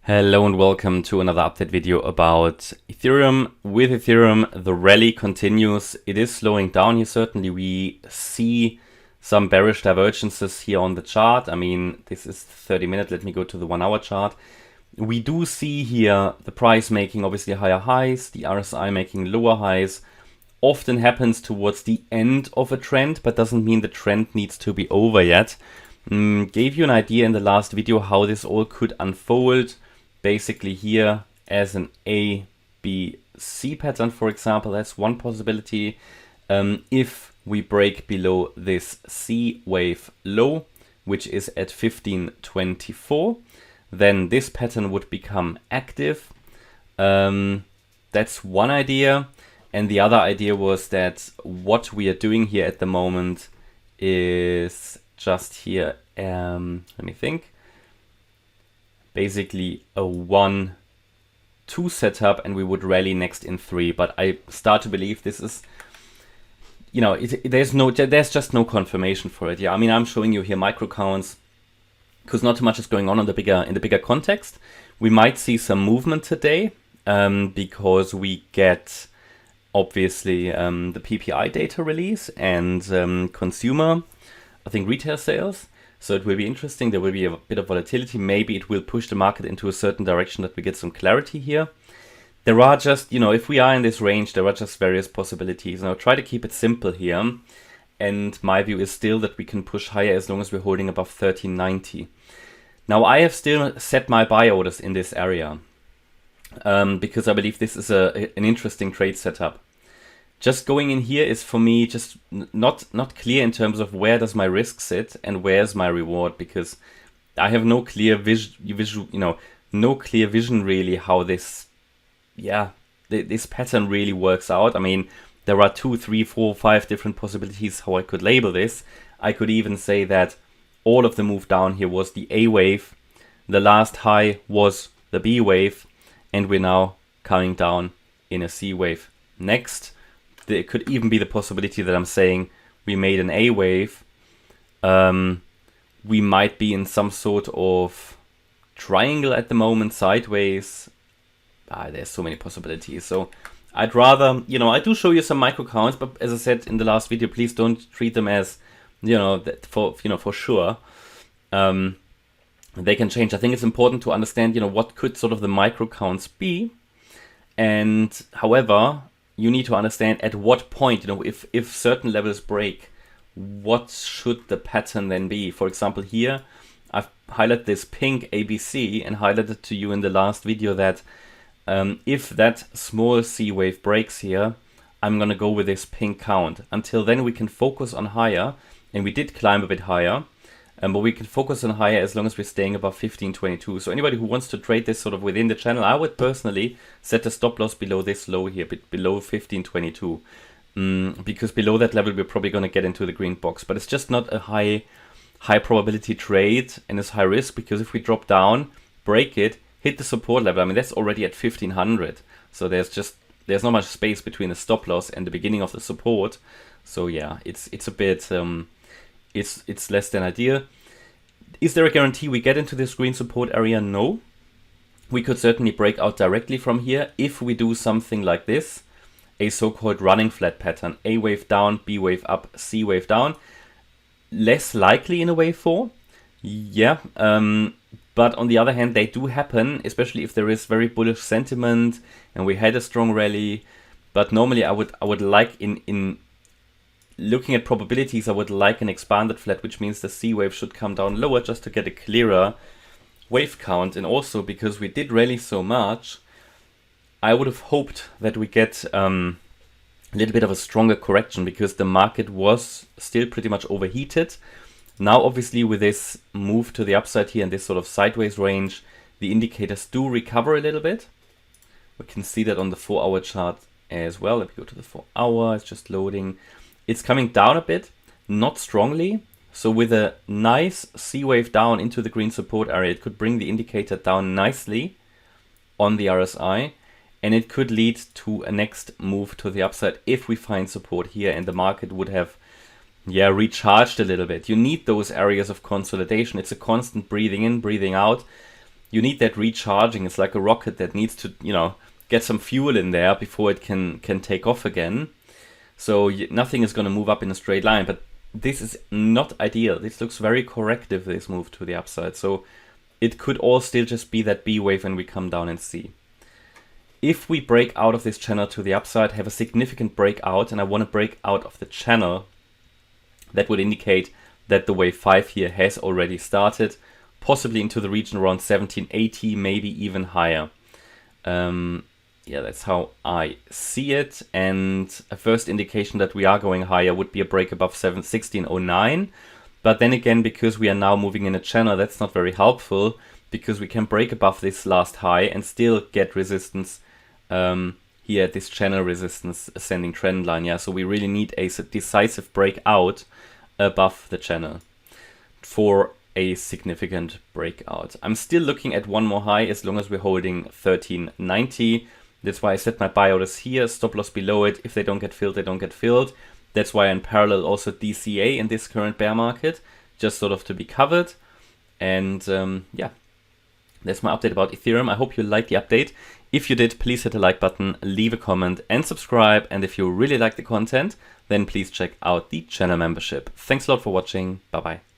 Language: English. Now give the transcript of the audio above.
Hello and welcome to another update video about Ethereum. With Ethereum, the rally continues. It is slowing down here. Certainly, we see some bearish divergences here on the chart. I mean, this is 30-minute. Let me go to the 1-hour chart. We do see here the price making obviously higher highs, the RSI making lower highs. Often happens towards the end of a trend, but doesn't mean the trend needs to be over yet. Gave you an idea in the last video how this all could unfold. Basically here as an A, B, C pattern, for example, that's one possibility. If we break below this C wave low, which is at 1524, then this pattern would become active. That's one idea. And the other idea was that what we are doing here at the moment is just here, let me think. Basically a 1-2 setup, and we would rally next in 3. But I start to believe this is, you know, there's just no confirmation for it. Yeah, I mean, I'm showing you here micro counts because not too much is going on in the bigger context. We might see some movement today because we get obviously the PPI data release and consumer, I think retail sales. So it will be interesting. There will be a bit of volatility. Maybe it will push the market into a certain direction that we get some clarity here. There are just, you know, if we are in this range, there are just various possibilities. Now try to keep it simple here. And my view is still that we can push higher as long as we're holding above 1390. Now I have still set my buy orders in this area because I believe this is an interesting trade setup. Just going in here is for me just not clear in terms of where does my risk sit and where's my reward, because I have no clear no clear vision really how this pattern really works out. I mean, there are 2, 3, 4, 5 different possibilities how I could label this. I could even say that all of the move down here was the A wave, the last high was the B wave, and we're now coming down in a C wave. Next, there could even be the possibility that I'm saying we made an A wave. We might be in some sort of triangle at the moment, sideways. There's so many possibilities. So I'd rather, I do show you some micro counts, but as I said in the last video, please don't treat them as, for sure. They can change. I think it's important to understand, what could sort of the micro counts be. And however, you need to understand at what point, if certain levels break, what should the pattern then be? For example, here, I've highlighted this pink ABC and highlighted to you in the last video that if that small C wave breaks here, I'm going to go with this pink count. Until then, we can focus on higher, and we did climb a bit higher, but we can focus on higher as long as we're staying above 1522. So anybody who wants to trade this sort of within the channel, I would personally set the stop loss below this low here, below 1522. Because below that level, we're probably going to get into the green box. But it's just not a high probability trade, and it's high risk, because if we drop down, break it, hit the support level, I mean, that's already at 1500. So there's not much space between the stop loss and the beginning of the support. So yeah, it's a bit... It's less than ideal. Is there a guarantee we get into this green support area? No. We could certainly break out directly from here if we do something like this, a so-called running flat pattern. A wave down, B wave up, C wave down. Less likely in a wave 4. Yeah. But on the other hand, they do happen, especially if there is very bullish sentiment and we had a strong rally. But normally I would like in looking at probabilities, I would like an expanded flat, which means the C wave should come down lower just to get a clearer wave count. And also because we did rally so much, I would have hoped that we get a little bit of a stronger correction, because the market was still pretty much overheated. Now, obviously, with this move to the upside here and this sort of sideways range, the indicators do recover a little bit. We can see that on the 4-hour chart as well. Let me go to the 4-hour, it's just loading. It's coming down a bit, not strongly. So with a nice C wave down into the green support area, it could bring the indicator down nicely on the RSI. And it could lead to a next move to the upside if we find support here and the market would have recharged a little bit. You need those areas of consolidation. It's a constant breathing in, breathing out. you need that recharging. It's like a rocket that needs to, get some fuel in there before it can take off again. So nothing is going to move up in a straight line, but this is not ideal. This looks very corrective, this move to the upside. So it could all still just be that B wave when we come down and see. If we break out of this channel to the upside, have a significant breakout, and I want to break out of the channel, that would indicate that the wave 5 here has already started, possibly into the region around 1780, maybe even higher. Yeah, that's how I see it. And a first indication that we are going higher would be a break above 1609. But then again, because we are now moving in a channel, that's not very helpful, because we can break above this last high and still get resistance here at this channel resistance ascending trend line. Yeah, so we really need a decisive breakout above the channel for a significant breakout. I'm still looking at one more high as long as we're holding 1390. That's why I set my buy orders here, stop loss below it. If they don't get filled, they don't get filled. That's why in parallel also DCA in this current bear market, just sort of to be covered. And yeah, that's my update about Ethereum. I hope you liked the update. If you did, please hit the like button, leave a comment and subscribe. And if you really like the content, then please check out the channel membership. Thanks a lot for watching. Bye bye.